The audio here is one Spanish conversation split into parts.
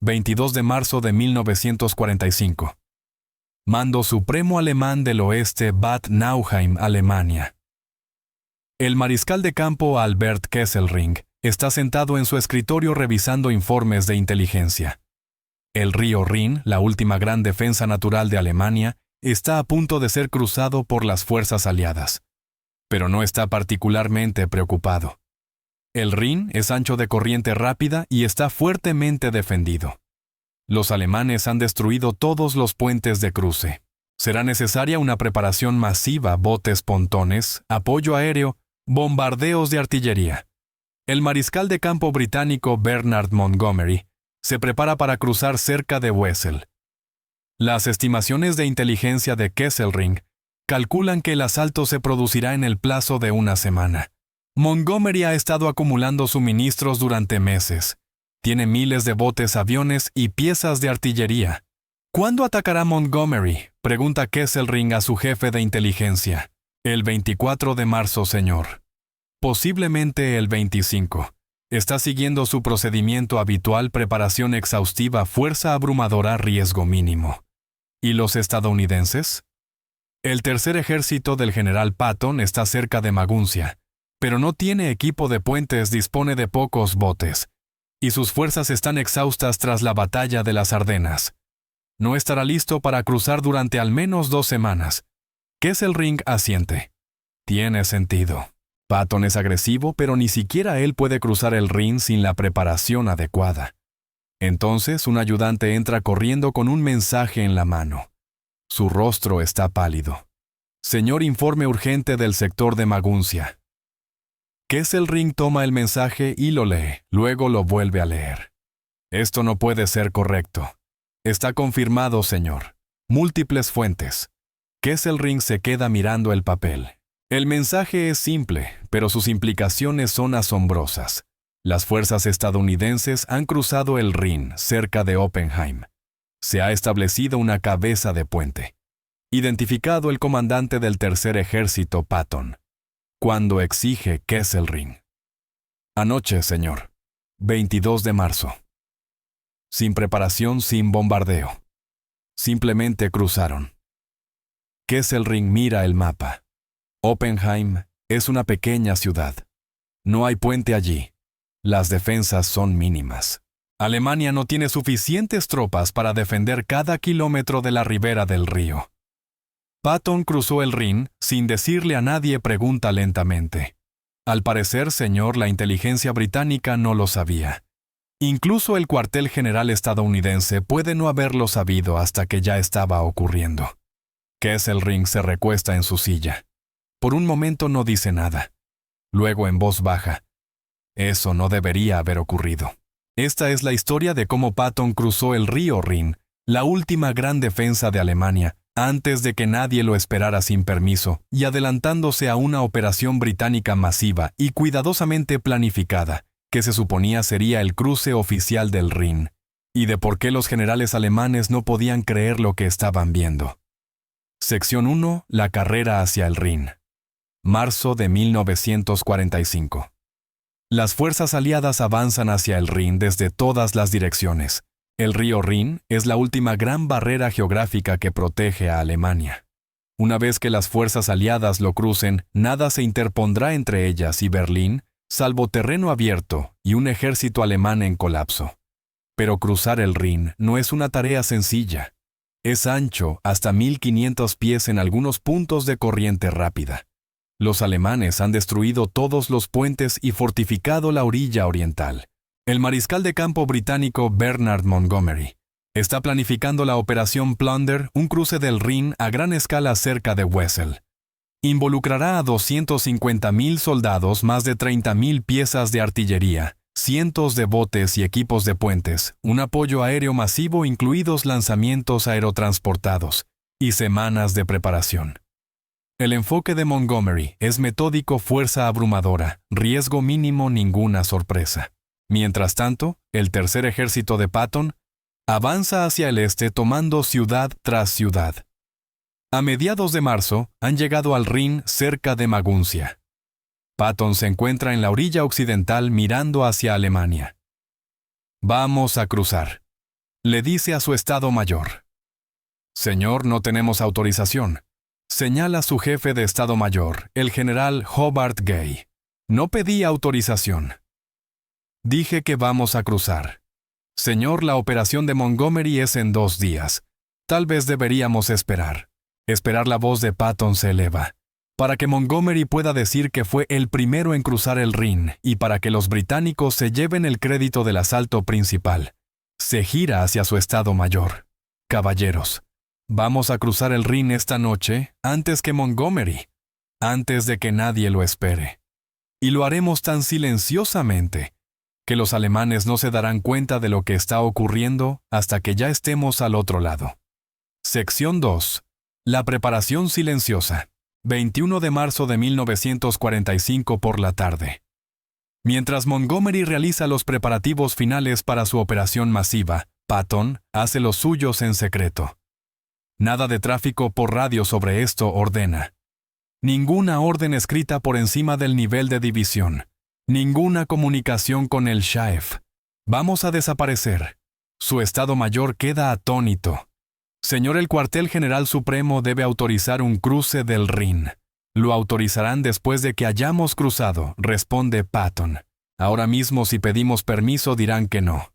22 de marzo de 1945. Mando Supremo Alemán del Oeste, Bad Nauheim, Alemania. El mariscal de campo Albert Kesselring está sentado en su escritorio revisando informes de inteligencia. El río Rin, la última gran defensa natural de Alemania, está a punto de ser cruzado por las fuerzas aliadas. Pero no está particularmente preocupado. El Rin es ancho de corriente rápida y está fuertemente defendido. Los alemanes han destruido todos los puentes de cruce. Será necesaria una preparación masiva, botes, pontones, apoyo aéreo, bombardeos de artillería. El mariscal de campo británico Bernard Montgomery se prepara para cruzar cerca de Wesel. Las estimaciones de inteligencia de Kesselring calculan que el asalto se producirá en el plazo de una semana. Montgomery ha estado acumulando suministros durante meses. Tiene miles de botes, aviones y piezas de artillería. ¿Cuándo atacará Montgomery?, pregunta Kesselring a su jefe de inteligencia. El 24 de marzo, señor. Posiblemente el 25. Está siguiendo su procedimiento habitual: preparación exhaustiva, fuerza abrumadora, riesgo mínimo. ¿Y los estadounidenses? El tercer ejército del general Patton está cerca de Maguncia, pero no tiene equipo de puentes, dispone de pocos botes, y sus fuerzas están exhaustas tras la batalla de las Ardenas. No estará listo para cruzar durante al menos 2 semanas. Kesselring asiente. Tiene sentido. Patton es agresivo, pero ni siquiera él puede cruzar el Rin sin la preparación adecuada. Entonces un ayudante entra corriendo con un mensaje en la mano. Su rostro está pálido. Señor, informe urgente del sector de Maguncia. Kesselring toma el mensaje y lo lee, luego lo vuelve a leer. Esto no puede ser correcto. Está confirmado, señor. Múltiples fuentes. Kesselring se queda mirando el papel. El mensaje es simple, pero sus implicaciones son asombrosas. Las fuerzas estadounidenses han cruzado el Rin cerca de Oppenheim. Se ha establecido una cabeza de puente. Identificado el comandante del tercer ejército, Patton. Cuando exige Kesselring. Anoche, señor. 22 de marzo. Sin preparación, sin bombardeo. Simplemente cruzaron. Kesselring mira el mapa. Oppenheim es una pequeña ciudad. No hay puente allí. Las defensas son mínimas. Alemania no tiene suficientes tropas para defender cada kilómetro de la ribera del río. Patton cruzó el Rin sin decirle a nadie, pregunta lentamente. Al parecer, señor, la inteligencia británica no lo sabía. Incluso el cuartel general estadounidense puede no haberlo sabido hasta que ya estaba ocurriendo. Kesselring se recuesta en su silla. Por un momento no dice nada. Luego, en voz baja: eso no debería haber ocurrido. Esta es la historia de cómo Patton cruzó el río Rin, la última gran defensa de Alemania, antes de que nadie lo esperara sin permiso, y adelantándose a una operación británica masiva y cuidadosamente planificada, que se suponía sería el cruce oficial del Rin, y de por qué los generales alemanes no podían creer lo que estaban viendo. Sección 1. La carrera hacia el Rin. Marzo de 1945. Las fuerzas aliadas avanzan hacia el Rin desde todas las direcciones. El río Rin es la última gran barrera geográfica que protege a Alemania. Una vez que las fuerzas aliadas lo crucen, nada se interpondrá entre ellas y Berlín, salvo terreno abierto y un ejército alemán en colapso. Pero cruzar el Rin no es una tarea sencilla. Es ancho, hasta 1500 pies en algunos puntos de corriente rápida. Los alemanes han destruido todos los puentes y fortificado la orilla oriental. El mariscal de campo británico Bernard Montgomery está planificando la Operación Plunder, un cruce del Rin a gran escala cerca de Wesel. Involucrará a 250.000 soldados, más de 30.000 piezas de artillería, cientos de botes y equipos de puentes, un apoyo aéreo masivo incluidos lanzamientos aerotransportados, y semanas de preparación. El enfoque de Montgomery es metódico: fuerza abrumadora, riesgo mínimo, ninguna sorpresa. Mientras tanto, el tercer ejército de Patton avanza hacia el este tomando ciudad tras ciudad. A mediados de marzo han llegado al Rin cerca de Maguncia. Patton se encuentra en la orilla occidental mirando hacia Alemania. Vamos a cruzar. Le dice a su Estado Mayor. Señor, no tenemos autorización. Señala su jefe de Estado Mayor, el general Hobart Gay. No pedí autorización. Dije que vamos a cruzar. Señor, la operación de Montgomery es en 2 días. Tal vez deberíamos esperar. La voz de Patton se eleva. Para que Montgomery pueda decir que fue el primero en cruzar el Rin y para que los británicos se lleven el crédito del asalto principal. Se gira hacia su Estado Mayor. Caballeros, vamos a cruzar el Rin esta noche antes que Montgomery, antes de que nadie lo espere. Y lo haremos tan silenciosamente que los alemanes no se darán cuenta de lo que está ocurriendo hasta que ya estemos al otro lado. Sección 2. La preparación silenciosa. 21 de marzo de 1945 por la tarde. Mientras Montgomery realiza los preparativos finales para su operación masiva, Patton hace los suyos en secreto. Nada de tráfico por radio sobre esto, ordena. Ninguna orden escrita por encima del nivel de división. Ninguna comunicación con el Shaef. Vamos a desaparecer. Su Estado Mayor queda atónito. Señor, el Cuartel General Supremo debe autorizar un cruce del Rin. Lo autorizarán después de que hayamos cruzado, responde Patton. Ahora mismo, si pedimos permiso, dirán que no.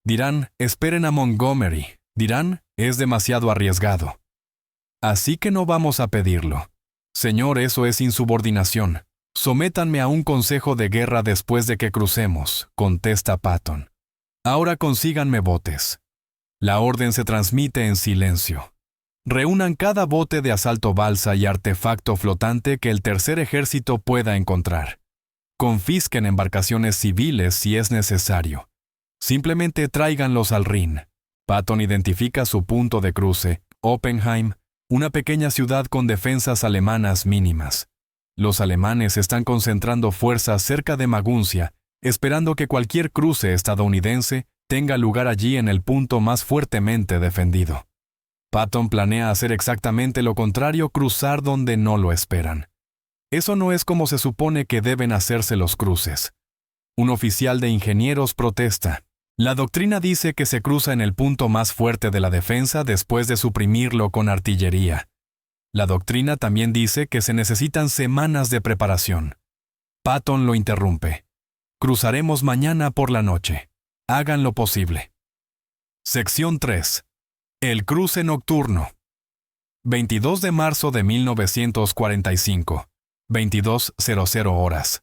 Dirán, esperen a Montgomery. Dirán, es demasiado arriesgado. Así que no vamos a pedirlo. Señor, eso es insubordinación. Sométanme a un consejo de guerra después de que crucemos, contesta Patton. Ahora consíganme botes. La orden se transmite en silencio. Reúnan cada bote de asalto balsa y artefacto flotante que el tercer ejército pueda encontrar. Confisquen embarcaciones civiles si es necesario. Simplemente tráiganlos al Rin. Patton identifica su punto de cruce, Oppenheim, una pequeña ciudad con defensas alemanas mínimas. Los alemanes están concentrando fuerzas cerca de Maguncia, esperando que cualquier cruce estadounidense tenga lugar allí en el punto más fuertemente defendido. Patton planea hacer exactamente lo contrario, cruzar donde no lo esperan. Eso no es como se supone que deben hacerse los cruces. Un oficial de ingenieros protesta. La doctrina dice que se cruza en el punto más fuerte de la defensa después de suprimirlo con artillería. La doctrina también dice que se necesitan semanas de preparación. Patton lo interrumpe. Cruzaremos mañana por la noche. Hagan lo posible. Sección 3. El cruce nocturno. 22 de marzo de 1945. 22:00 horas.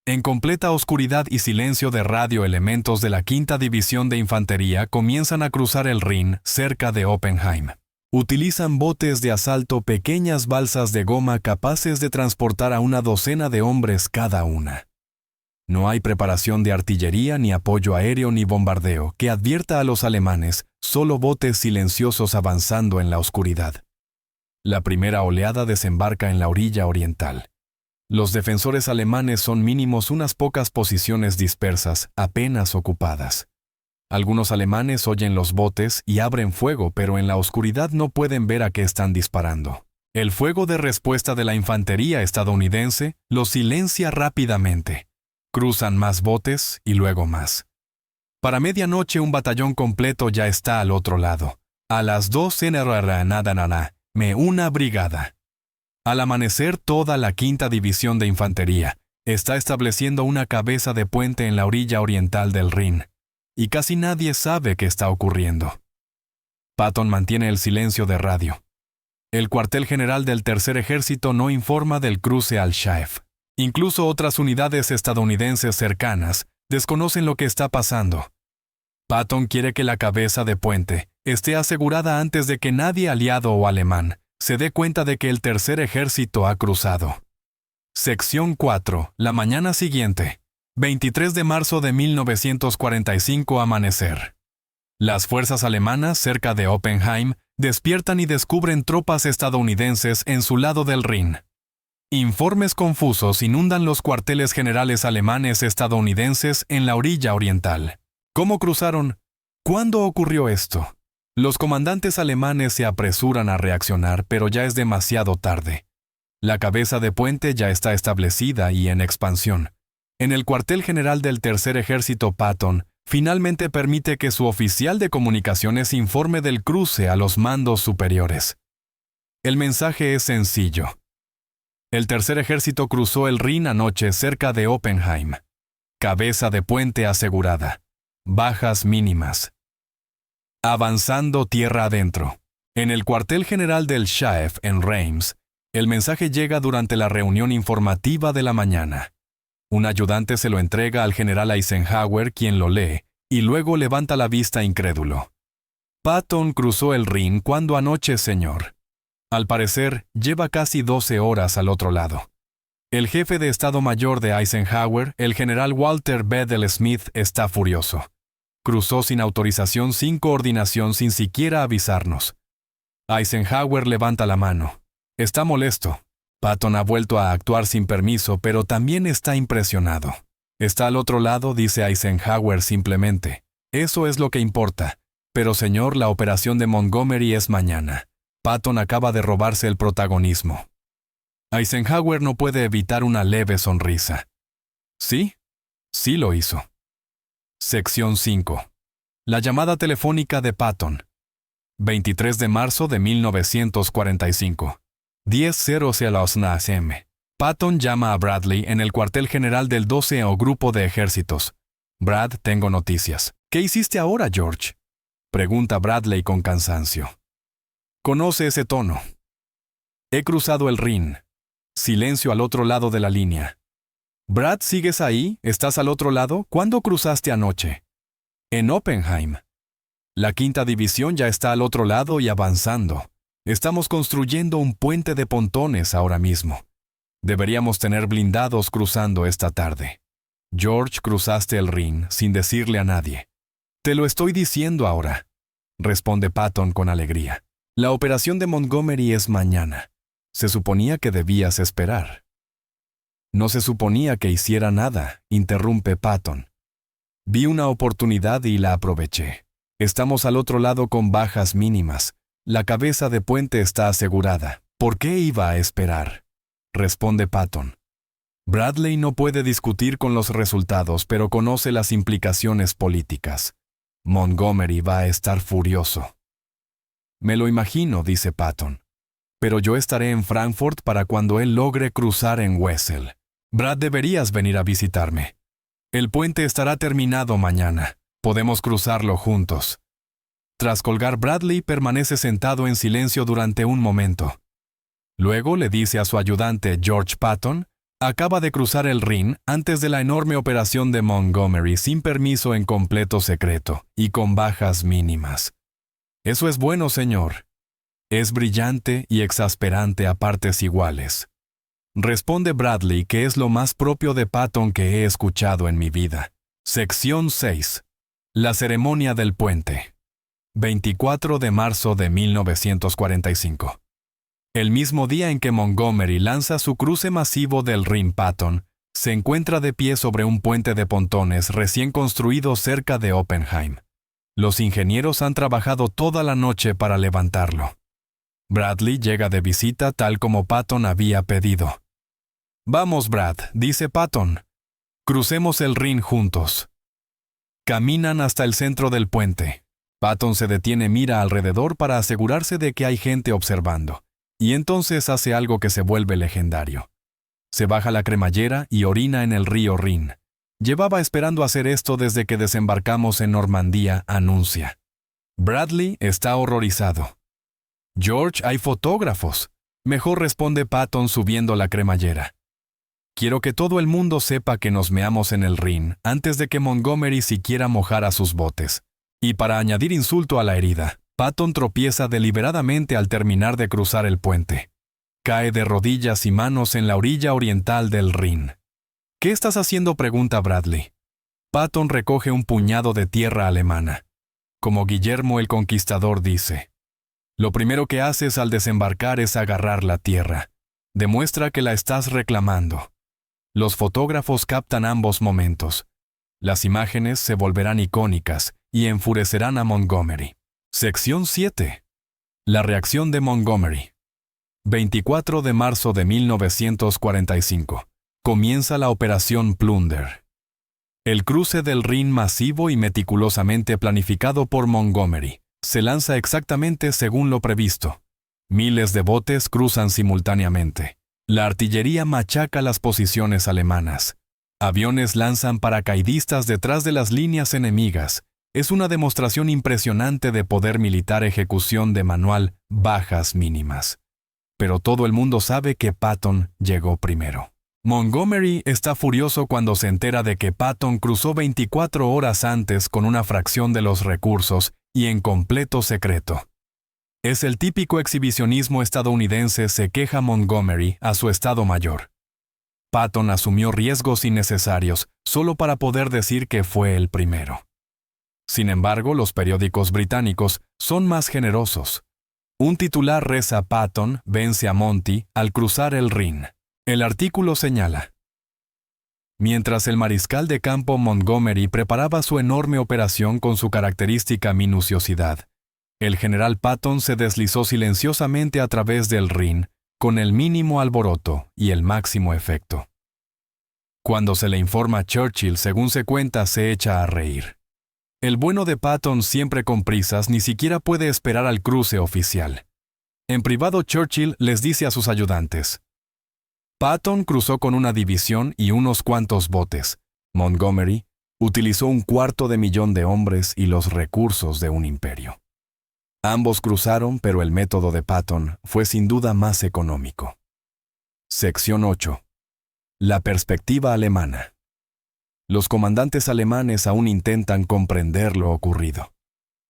En completa oscuridad y silencio de radio, elementos de la 5ª División de Infantería comienzan a cruzar el Rin cerca de Oppenheim. Utilizan botes de asalto, pequeñas balsas de goma capaces de transportar a una docena de hombres cada una. No hay preparación de artillería, ni apoyo aéreo, ni bombardeo que advierta a los alemanes, solo botes silenciosos avanzando en la oscuridad. La primera oleada desembarca en la orilla oriental. Los defensores alemanes son mínimos, unas pocas posiciones dispersas, apenas ocupadas. Algunos alemanes oyen los botes y abren fuego, pero en la oscuridad no pueden ver a qué están disparando. El fuego de respuesta de la infantería estadounidense los silencia rápidamente. Cruzan más botes y luego más. Para medianoche un batallón completo ya está al otro lado. A las 2 me una brigada. Al amanecer, toda la 5ª División de Infantería está estableciendo una cabeza de puente en la orilla oriental del Rin, y casi nadie sabe qué está ocurriendo. Patton mantiene el silencio de radio. El cuartel general del Tercer Ejército no informa del cruce al Shaef. Incluso otras unidades estadounidenses cercanas desconocen lo que está pasando. Patton quiere que la cabeza de puente esté asegurada antes de que nadie aliado o alemán se dé cuenta de que el Tercer Ejército ha cruzado. Sección 4. La mañana siguiente. 23 de marzo de 1945, amanecer. Las fuerzas alemanas cerca de Oppenheim despiertan y descubren tropas estadounidenses en su lado del Rin. Informes confusos inundan los cuarteles generales alemanes estadounidenses en la orilla oriental. ¿Cómo cruzaron? ¿Cuándo ocurrió esto? Los comandantes alemanes se apresuran a reaccionar, pero ya es demasiado tarde. La cabeza de puente ya está establecida y en expansión. En el cuartel general del Tercer Ejército, Patton finalmente permite que su oficial de comunicaciones informe del cruce a los mandos superiores. El mensaje es sencillo. El tercer ejército cruzó el Rin anoche cerca de Oppenheim. Cabeza de puente asegurada. Bajas mínimas. Avanzando tierra adentro. En el cuartel general del Schaef en Reims, el mensaje llega durante la reunión informativa de la mañana. Un ayudante se lo entrega al general Eisenhower, quien lo lee, y luego levanta la vista incrédulo. Patton cruzó el Rin cuando anoche, señor. Al parecer, lleva casi 12 horas al otro lado. El jefe de Estado Mayor de Eisenhower, el general Walter Bedell Smith, está furioso. Cruzó sin autorización, sin coordinación, sin siquiera avisarnos. Eisenhower levanta la mano. Está molesto. Patton ha vuelto a actuar sin permiso, pero también está impresionado. Está al otro lado, dice Eisenhower simplemente. Eso es lo que importa. Pero señor, la operación de Montgomery es mañana. Patton acaba de robarse el protagonismo. Eisenhower no puede evitar una leve sonrisa. ¿Sí? Sí lo hizo. Sección 5. La llamada telefónica de Patton. 23 de marzo de 1945. 10:00 a las AM. Patton llama a Bradley en el cuartel general del 12º Grupo de Ejércitos. Brad, tengo noticias. ¿Qué hiciste ahora, George? Pregunta Bradley con cansancio. Conoce ese tono. He cruzado el Rin. Silencio al otro lado de la línea. Brad, ¿sigues ahí? ¿Estás al otro lado? ¿Cuándo cruzaste anoche? En Oppenheim. La 5ª división ya está al otro lado y avanzando. Estamos construyendo un puente de pontones ahora mismo. Deberíamos tener blindados cruzando esta tarde. George, cruzaste el Rin sin decirle a nadie. Te lo estoy diciendo ahora, responde Patton con alegría. La operación de Montgomery es mañana. Se suponía que debías esperar. No se suponía que hiciera nada, interrumpe Patton. Vi una oportunidad y la aproveché. Estamos al otro lado con bajas mínimas. La cabeza de puente está asegurada. ¿Por qué iba a esperar? Responde Patton. Bradley no puede discutir con los resultados, pero conoce las implicaciones políticas. Montgomery va a estar furioso. Me lo imagino, dice Patton. Pero yo estaré en Frankfurt para cuando él logre cruzar en Wesel. Brad, deberías venir a visitarme. El puente estará terminado mañana. Podemos cruzarlo juntos. Tras colgar, Bradley permanece sentado en silencio durante un momento. Luego le dice a su ayudante George Patton, acaba de cruzar el Rin antes de la enorme operación de Montgomery sin permiso, en completo secreto y con bajas mínimas. Eso es bueno, señor. Es brillante y exasperante a partes iguales. Responde Bradley, que es lo más propio de Patton que he escuchado en mi vida. Sección 6. La ceremonia del puente. 24 de marzo de 1945. El mismo día en que Montgomery lanza su cruce masivo del Rin, Patton se encuentra de pie sobre un puente de pontones recién construido cerca de Oppenheim. Los ingenieros han trabajado toda la noche para levantarlo. Bradley llega de visita tal como Patton había pedido. Vamos, Brad, dice Patton. Crucemos el Rin juntos. Caminan hasta el centro del puente. Patton se detiene, mira alrededor para asegurarse de que hay gente observando. Y entonces hace algo que se vuelve legendario. Se baja la cremallera y orina en el río Rin. Llevaba esperando hacer esto desde que desembarcamos en Normandía, anuncia. Bradley está horrorizado. George, hay fotógrafos. Mejor, responde Patton subiendo la cremallera. Quiero que todo el mundo sepa que nos meamos en el Rin antes de que Montgomery siquiera mojara sus botes. Y para añadir insulto a la herida, Patton tropieza deliberadamente al terminar de cruzar el puente. Cae de rodillas y manos en la orilla oriental del Rin. ¿Qué estás haciendo?, pregunta Bradley. Patton recoge un puñado de tierra alemana. Como Guillermo el Conquistador dice. Lo primero que haces al desembarcar es agarrar la tierra. Demuestra que la estás reclamando. Los fotógrafos captan ambos momentos. Las imágenes se volverán icónicas y enfurecerán a Montgomery. Sección 7. La reacción de Montgomery. 24 de marzo de 1945. Comienza la Operación Plunder. El cruce del Rin masivo y meticulosamente planificado por Montgomery se lanza exactamente según lo previsto. Miles de botes cruzan simultáneamente. La artillería machaca las posiciones alemanas. Aviones lanzan paracaidistas detrás de las líneas enemigas. Es una demostración impresionante de poder militar, ejecución de manual, bajas mínimas. Pero todo el mundo sabe que Patton llegó primero. Montgomery está furioso cuando se entera de que Patton cruzó 24 horas antes con una fracción de los recursos y en completo secreto. Es el típico exhibicionismo estadounidense, se queja Montgomery a su Estado Mayor. Patton asumió riesgos innecesarios solo para poder decir que fue el primero. Sin embargo, los periódicos británicos son más generosos. Un titular reza: Patton vence a Monty al cruzar el Rin. El artículo señala: mientras el mariscal de campo Montgomery preparaba su enorme operación con su característica minuciosidad, el general Patton se deslizó silenciosamente a través del Rin, con el mínimo alboroto y el máximo efecto. Cuando se le informa a Churchill, según se cuenta, se echa a reír. El bueno de Patton, siempre con prisas, ni siquiera puede esperar al cruce oficial. En privado, Churchill les dice a sus ayudantes: Patton cruzó con una división y unos cuantos botes. Montgomery utilizó 250,000 de hombres y los recursos de un imperio. Ambos cruzaron, pero el método de Patton fue sin duda más económico. Sección 8. La perspectiva alemana. Los comandantes alemanes aún intentan comprender lo ocurrido.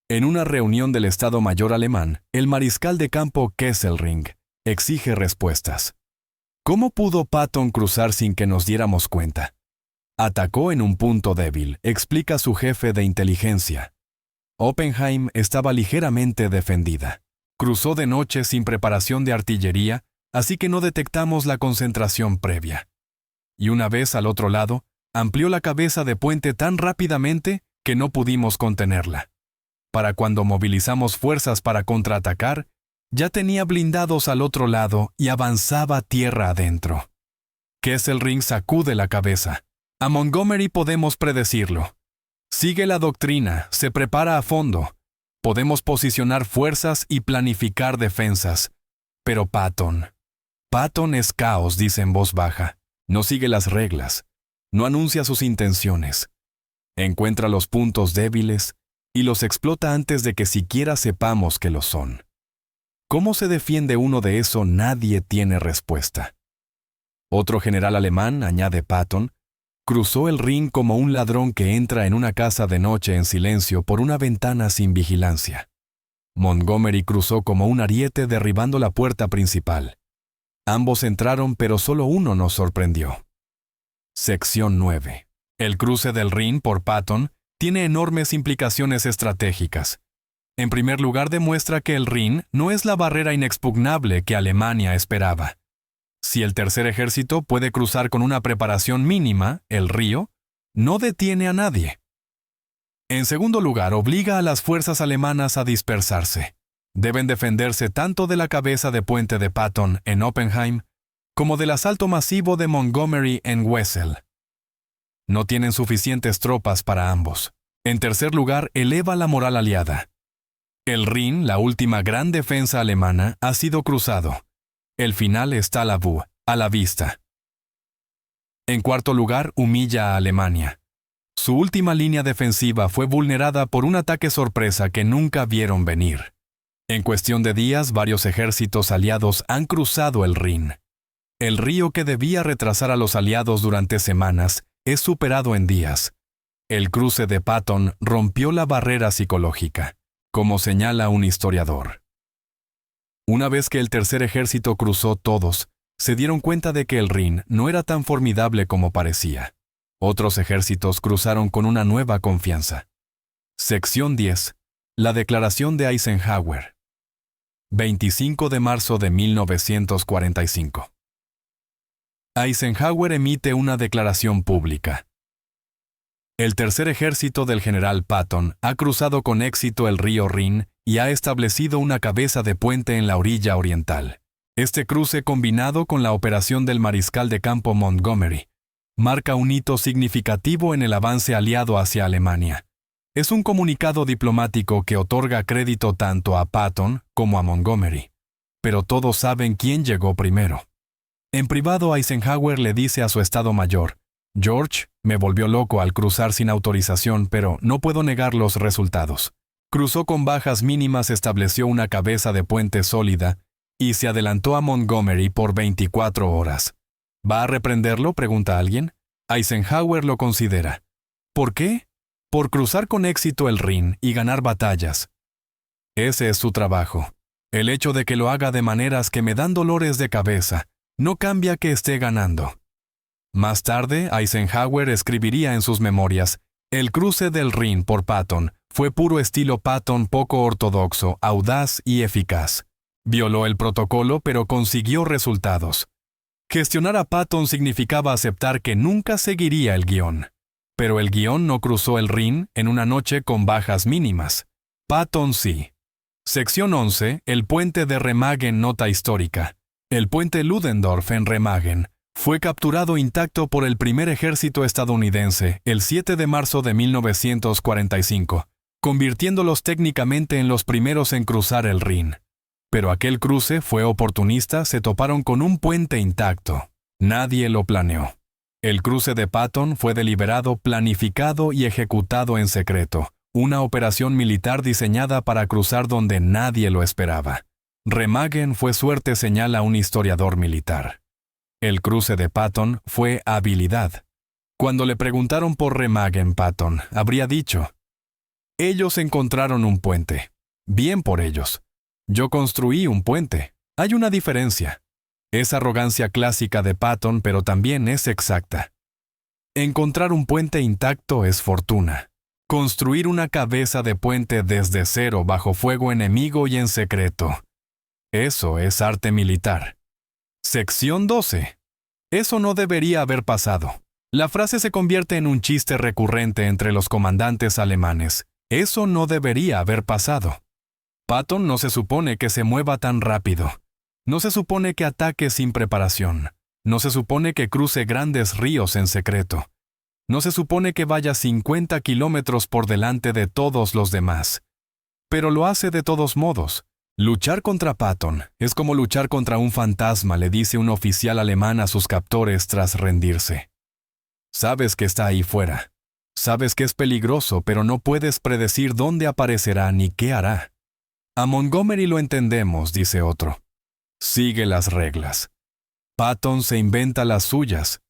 En una reunión del Estado Mayor alemán, el mariscal de campo Kesselring exige respuestas. ¿Cómo pudo Patton cruzar sin que nos diéramos cuenta? Atacó en un punto débil, explica su jefe de inteligencia. Oppenheim estaba ligeramente defendida. Cruzó de noche sin preparación de artillería, así que no detectamos la concentración previa. Y una vez al otro lado, amplió la cabeza de puente tan rápidamente que no pudimos contenerla. Para cuando movilizamos fuerzas para contraatacar, ya tenía blindados al otro lado y avanzaba tierra adentro. Kesselring sacude la cabeza. A Montgomery podemos predecirlo. Sigue la doctrina, se prepara a fondo. Podemos posicionar fuerzas y planificar defensas. Pero Patton es caos, dice en voz baja. No sigue las reglas. No anuncia sus intenciones. Encuentra los puntos débiles y los explota antes de que siquiera sepamos que lo son. ¿Cómo se defiende uno de eso? Nadie tiene respuesta. Otro general alemán, añade Patton, cruzó el Rin como un ladrón que entra en una casa de noche en silencio por una ventana sin vigilancia. Montgomery cruzó como un ariete derribando la puerta principal. Ambos entraron, pero solo uno nos sorprendió. Sección 9. El cruce del Rin por Patton tiene enormes implicaciones estratégicas. En primer lugar, demuestra que el Rin no es la barrera inexpugnable que Alemania esperaba. Si el tercer ejército puede cruzar con una preparación mínima, el río no detiene a nadie. En segundo lugar, obliga a las fuerzas alemanas a dispersarse. Deben defenderse tanto de la cabeza de puente de Patton en Oppenheim como del asalto masivo de Montgomery en Wesel. No tienen suficientes tropas para ambos. En tercer lugar, eleva la moral aliada. El Rin, la última gran defensa alemana, ha sido cruzado. El final está a la vista. En cuarto lugar, humilla a Alemania. Su última línea defensiva fue vulnerada por un ataque sorpresa que nunca vieron venir. En cuestión de días, varios ejércitos aliados han cruzado el Rin. El río que debía retrasar a los aliados durante semanas es superado en días. El cruce de Patton rompió la barrera psicológica, como señala un historiador. Una vez que el tercer ejército cruzó, todos se dieron cuenta de que el Rin no era tan formidable como parecía. Otros ejércitos cruzaron con una nueva confianza. Sección 10. La declaración de Eisenhower. 25 de marzo de 1945. Eisenhower emite una declaración pública. El tercer ejército del general Patton ha cruzado con éxito el río Rin y ha establecido una cabeza de puente en la orilla oriental. Este cruce, combinado con la operación del mariscal de campo Montgomery, marca un hito significativo en el avance aliado hacia Alemania. Es un comunicado diplomático que otorga crédito tanto a Patton como a Montgomery. Pero todos saben quién llegó primero. En privado, Eisenhower le dice a su Estado Mayor: George, me volvió loco al cruzar sin autorización, pero no puedo negar los resultados. Cruzó con bajas mínimas, estableció una cabeza de puente sólida y se adelantó a Montgomery por 24 horas. ¿Va a reprenderlo?, pregunta alguien. Eisenhower lo considera. ¿Por qué? Por cruzar con éxito el Rin y ganar batallas. Ese es su trabajo. El hecho de que lo haga de maneras que me dan dolores de cabeza no cambia que esté ganando. Más tarde, Eisenhower escribiría en sus memorias: el cruce del Rin por Patton fue puro estilo Patton, poco ortodoxo, audaz y eficaz. Violó el protocolo, pero consiguió resultados. Gestionar a Patton significaba aceptar que nunca seguiría el guión. Pero el guión no cruzó el Rin en una noche con bajas mínimas. Patton sí. Sección 11. El puente de Remagen, nota histórica. El puente Ludendorff en Remagen fue capturado intacto por el primer ejército estadounidense el 7 de marzo de 1945, convirtiéndolos técnicamente en los primeros en cruzar el Rin. Pero aquel cruce fue oportunista, se toparon con un puente intacto. Nadie lo planeó. El cruce de Patton fue deliberado, planificado y ejecutado en secreto. Una operación militar diseñada para cruzar donde nadie lo esperaba. Remagen fue suerte, señala un historiador militar. El cruce de Patton fue habilidad. Cuando le preguntaron por Remagen, Patton habría dicho: ellos encontraron un puente. Bien por ellos. Yo construí un puente. Hay una diferencia. Es arrogancia clásica de Patton, pero también es exacta. Encontrar un puente intacto es fortuna. Construir una cabeza de puente desde cero bajo fuego enemigo y en secreto. Eso es arte militar. Sección 12. Eso no debería haber pasado. La frase se convierte en un chiste recurrente entre los comandantes alemanes. Eso no debería haber pasado. Patton no se supone que se mueva tan rápido. No se supone que ataque sin preparación. No se supone que cruce grandes ríos en secreto. No se supone que vaya 50 kilómetros por delante de todos los demás. Pero lo hace de todos modos. Luchar contra Patton es como luchar contra un fantasma, le dice un oficial alemán a sus captores tras rendirse. Sabes que está ahí fuera. Sabes que es peligroso, pero no puedes predecir dónde aparecerá ni qué hará. A Montgomery lo entendemos, dice otro. Sigue las reglas. Patton se inventa las suyas.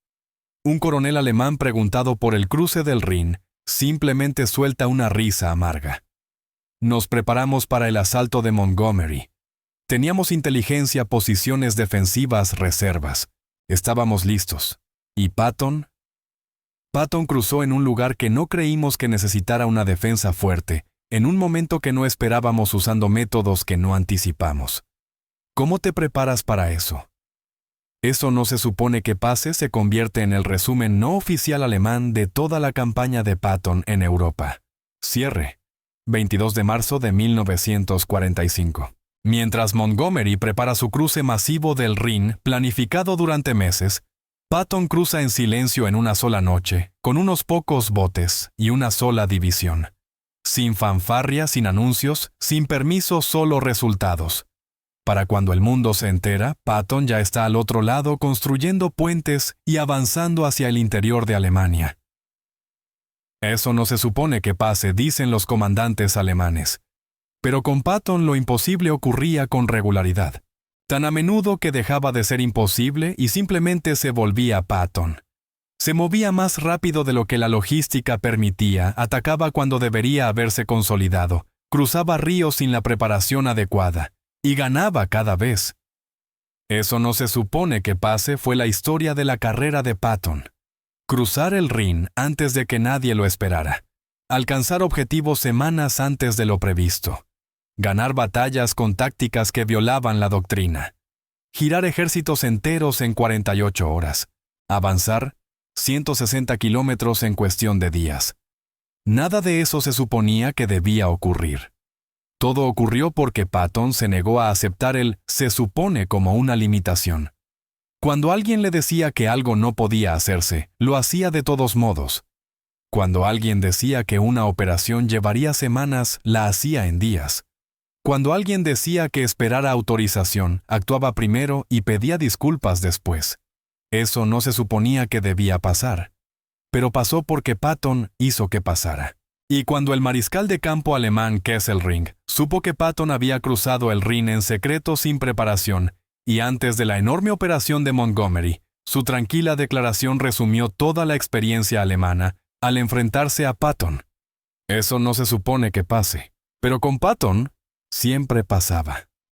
Un coronel alemán preguntado por el cruce del Rin simplemente suelta una risa amarga. Nos preparamos para el asalto de Montgomery. Teníamos inteligencia, posiciones defensivas, reservas. Estábamos listos. ¿Y Patton? Patton cruzó en un lugar que no creímos que necesitara una defensa fuerte, en un momento que no esperábamos, usando métodos que no anticipamos. ¿Cómo te preparas para eso? Eso no se supone que pase se convierte en el resumen no oficial alemán de toda la campaña de Patton en Europa. Cierre. 22 de marzo de 1945. Mientras Montgomery prepara su cruce masivo del Rin, planificado durante meses, Patton cruza en silencio en una sola noche, con unos pocos botes y una sola división. Sin fanfarria, sin anuncios, sin permiso, solo resultados. Para cuando el mundo se entera, Patton ya está al otro lado construyendo puentes y avanzando hacia el interior de Alemania. Eso no se supone que pase, dicen los comandantes alemanes. Pero con Patton lo imposible ocurría con regularidad. Tan a menudo que dejaba de ser imposible y simplemente se volvía Patton. Se movía más rápido de lo que la logística permitía, atacaba cuando debería haberse consolidado, cruzaba ríos sin la preparación adecuada. Y ganaba cada vez. Eso no se supone que pase fue la historia de la carrera de Patton. Cruzar el Rin antes de que nadie lo esperara. Alcanzar objetivos semanas antes de lo previsto. Ganar batallas con tácticas que violaban la doctrina. Girar ejércitos enteros en 48 horas. Avanzar 160 kilómetros en cuestión de días. Nada de eso se suponía que debía ocurrir. Todo ocurrió porque Patton se negó a aceptar el se supone como una limitación. Cuando alguien le decía que algo no podía hacerse, lo hacía de todos modos. Cuando alguien decía que una operación llevaría semanas, la hacía en días. Cuando alguien decía que esperara autorización, actuaba primero y pedía disculpas después. Eso no se suponía que debía pasar. Pero pasó porque Patton hizo que pasara. Y cuando el mariscal de campo alemán Kesselring supo que Patton había cruzado el Rin en secreto sin preparación, y antes de la enorme operación de Montgomery, su tranquila declaración resumió toda la experiencia alemana al enfrentarse a Patton. Eso no se supone que pase, pero con Patton siempre pasaba.